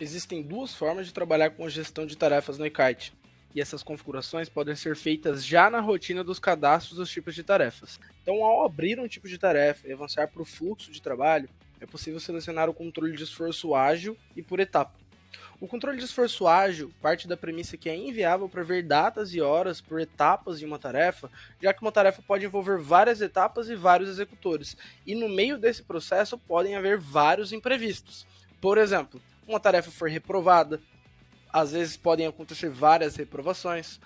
Existem duas formas de trabalhar com a gestão de tarefas no eKite, e essas configurações podem ser feitas já na rotina dos cadastros dos tipos de tarefas. Então, ao abrir um tipo de tarefa e avançar para o fluxo de trabalho, é possível selecionar o controle de esforço ágil e por etapa. O controle de esforço ágil parte da premissa que é inviável prever datas e horas por etapas de uma tarefa, já que uma tarefa pode envolver várias etapas e vários executores, e no meio desse processo podem haver vários imprevistos. Por exemplo, uma tarefa foi reprovada, às vezes podem acontecer várias reprovações,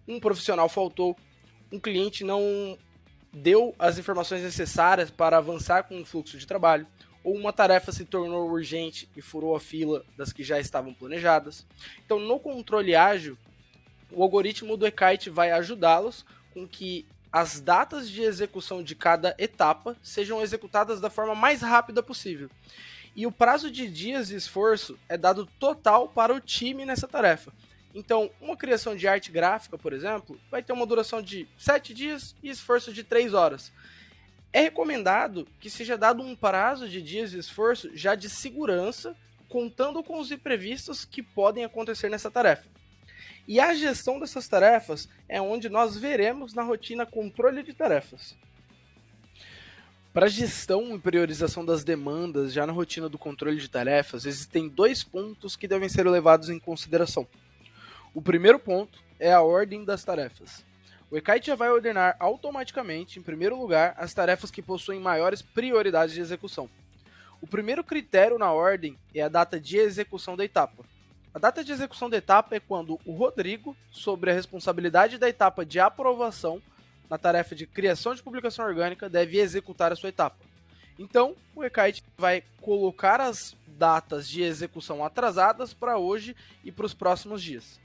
um profissional faltou, um cliente não deu as informações necessárias para avançar com o fluxo de trabalho, ou uma tarefa se tornou urgente e furou a fila das que já estavam planejadas. Então, no controle ágil, o algoritmo do eKite vai ajudá-los com que as datas de execução de cada etapa sejam executadas da forma mais rápida possível. E o prazo de dias de esforço é dado total para o time nessa tarefa. Então, uma criação de arte gráfica, por exemplo, vai ter uma duração de 7 dias e esforço de 3 horas. É recomendado que seja dado um prazo de dias de esforço já de segurança, contando com os imprevistos que podem acontecer nessa tarefa. E a gestão dessas tarefas é onde nós veremos na rotina controle de tarefas. Para a gestão e priorização das demandas, já na rotina do controle de tarefas, existem dois pontos que devem ser levados em consideração. O primeiro ponto é a ordem das tarefas. O eKite já vai ordenar automaticamente, em primeiro lugar, as tarefas que possuem maiores prioridades de execução. O primeiro critério na ordem é a data de execução da etapa. A data de execução da etapa é quando o Rodrigo, sobre a responsabilidade da etapa de aprovação, na tarefa de criação de publicação orgânica, deve executar a sua etapa. Então, o eKite vai colocar as datas de execução atrasadas para hoje e para os próximos dias.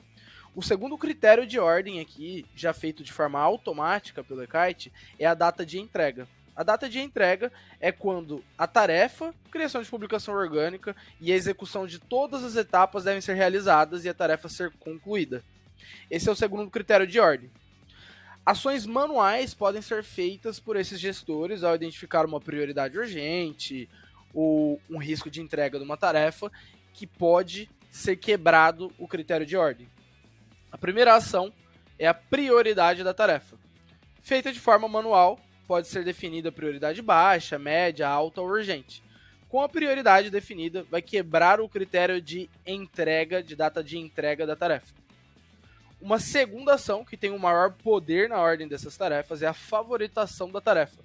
O segundo critério de ordem aqui, já feito de forma automática pelo eKite, é a data de entrega. A data de entrega é quando a tarefa, criação de publicação orgânica e a execução de todas as etapas devem ser realizadas e a tarefa ser concluída. Esse é o segundo critério de ordem. Ações manuais podem ser feitas por esses gestores ao identificar uma prioridade urgente ou um risco de entrega de uma tarefa que pode ser quebrado o critério de ordem. A primeira ação é a prioridade da tarefa. Feita de forma manual, pode ser definida prioridade baixa, média, alta ou urgente. Com a prioridade definida, vai quebrar o critério de entrega, de data de entrega da tarefa. Uma segunda ação, que tem o maior poder na ordem dessas tarefas, é a favoritação da tarefa.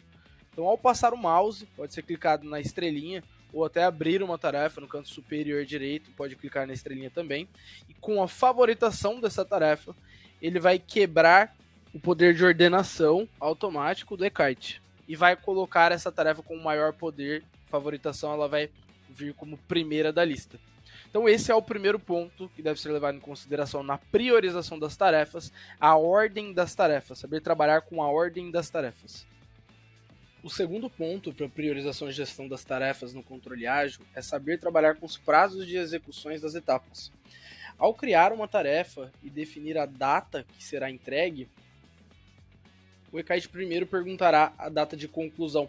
Então, ao passar o mouse, pode ser clicado na estrelinha, ou até abrir uma tarefa no canto superior direito, pode clicar na estrelinha também. E com a favoritação dessa tarefa, ele vai quebrar o poder de ordenação automático do eKite. E vai colocar essa tarefa com o maior poder, favoritação, ela vai vir como primeira da lista. Então esse é o primeiro ponto que deve ser levado em consideração na priorização das tarefas, a ordem das tarefas, saber trabalhar com a ordem das tarefas. O segundo ponto para a priorização e gestão das tarefas no controle ágil é saber trabalhar com os prazos de execuções das etapas. Ao criar uma tarefa e definir a data que será entregue, o eKite primeiro perguntará a data de conclusão.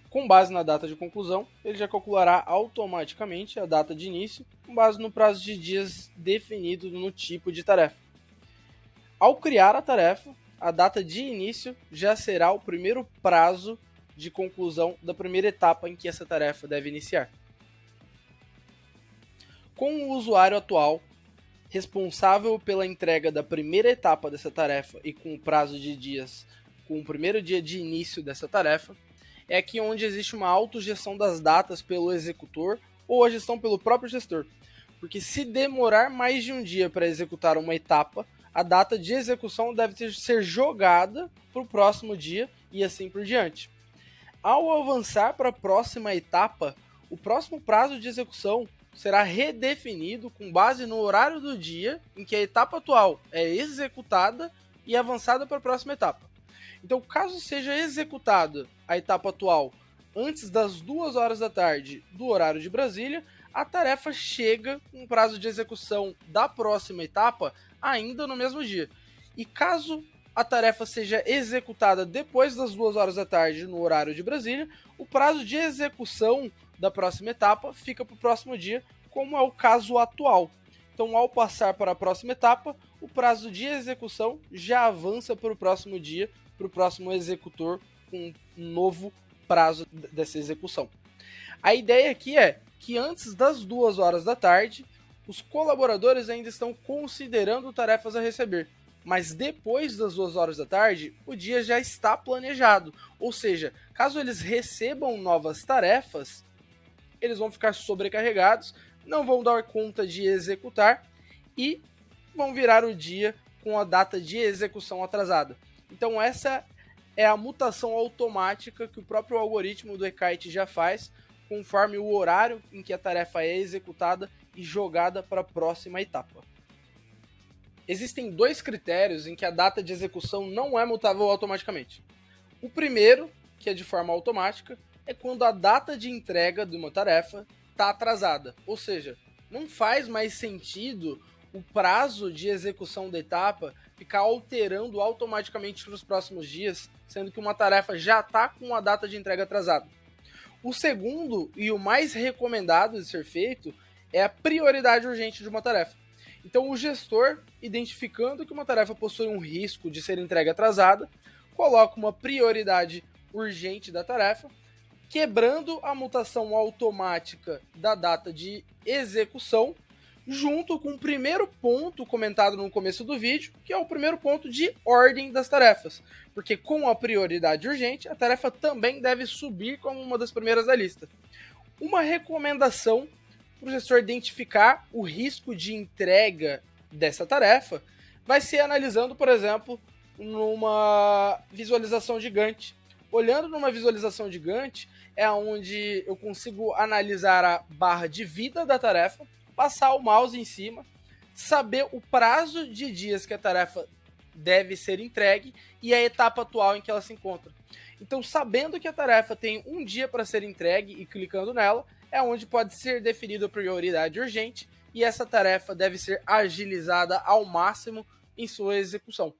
Com base na data de conclusão, ele já calculará automaticamente a data de início, com base no prazo de dias definido no tipo de tarefa. Ao criar a tarefa, a data de início já será o primeiro prazo de conclusão da primeira etapa em que essa tarefa deve iniciar. Com o usuário atual responsável pela entrega da primeira etapa dessa tarefa e com o prazo de dias com o primeiro dia de início dessa tarefa, é aqui onde existe uma autogestão das datas pelo executor ou a gestão pelo próprio gestor. Porque se demorar mais de um dia para executar uma etapa, a data de execução deve ser jogada para o próximo dia e assim por diante. Ao avançar para a próxima etapa, o próximo prazo de execução será redefinido com base no horário do dia em que a etapa atual é executada e avançada para a próxima etapa. Então, caso seja executada a etapa atual antes das 2 horas da tarde do horário de Brasília, a tarefa chega com prazo de execução da próxima etapa ainda no mesmo dia. E caso a tarefa seja executada depois das 2 horas da tarde no horário de Brasília, o prazo de execução da próxima etapa fica para o próximo dia, como é o caso atual. Então, ao passar para a próxima etapa, o prazo de execução já avança para o próximo dia, para o próximo executor, com um novo prazo dessa execução. A ideia aqui é que antes das 2 horas da tarde, os colaboradores ainda estão considerando tarefas a receber, mas depois das 2 horas da tarde, o dia já está planejado. Ou seja, caso eles recebam novas tarefas, eles vão ficar sobrecarregados, não vão dar conta de executar e vão virar o dia com a data de execução atrasada. Então essa é a mutação automática que o próprio algoritmo do eKite já faz, conforme o horário em que a tarefa é executada e jogada para a próxima etapa. Existem 2 critérios em que a data de execução não é mutável automaticamente. O primeiro, que é de forma automática, é quando a data de entrega de uma tarefa está atrasada. Ou seja, não faz mais sentido o prazo de execução da etapa ficar alterando automaticamente nos próximos dias, sendo que uma tarefa já está com a data de entrega atrasada. O segundo, e o mais recomendado de ser feito, é a prioridade urgente de uma tarefa. Então, o gestor, identificando que uma tarefa possui um risco de ser entregue atrasada, coloca uma prioridade urgente da tarefa, quebrando a mutação automática da data de execução, junto com o primeiro ponto comentado no começo do vídeo, que é o primeiro ponto de ordem das tarefas. Porque com a prioridade urgente, a tarefa também deve subir como uma das primeiras da lista. Uma recomendação para o gestor identificar o risco de entrega dessa tarefa vai ser analisando, por exemplo, numa visualização de Gantt. Olhando numa visualização de Gantt, é onde eu consigo analisar a barra de vida da tarefa, passar o mouse em cima, saber o prazo de dias que a tarefa deve ser entregue e a etapa atual em que ela se encontra. Então, sabendo que a tarefa tem um dia para ser entregue e clicando nela, é onde pode ser definida a prioridade urgente e essa tarefa deve ser agilizada ao máximo em sua execução.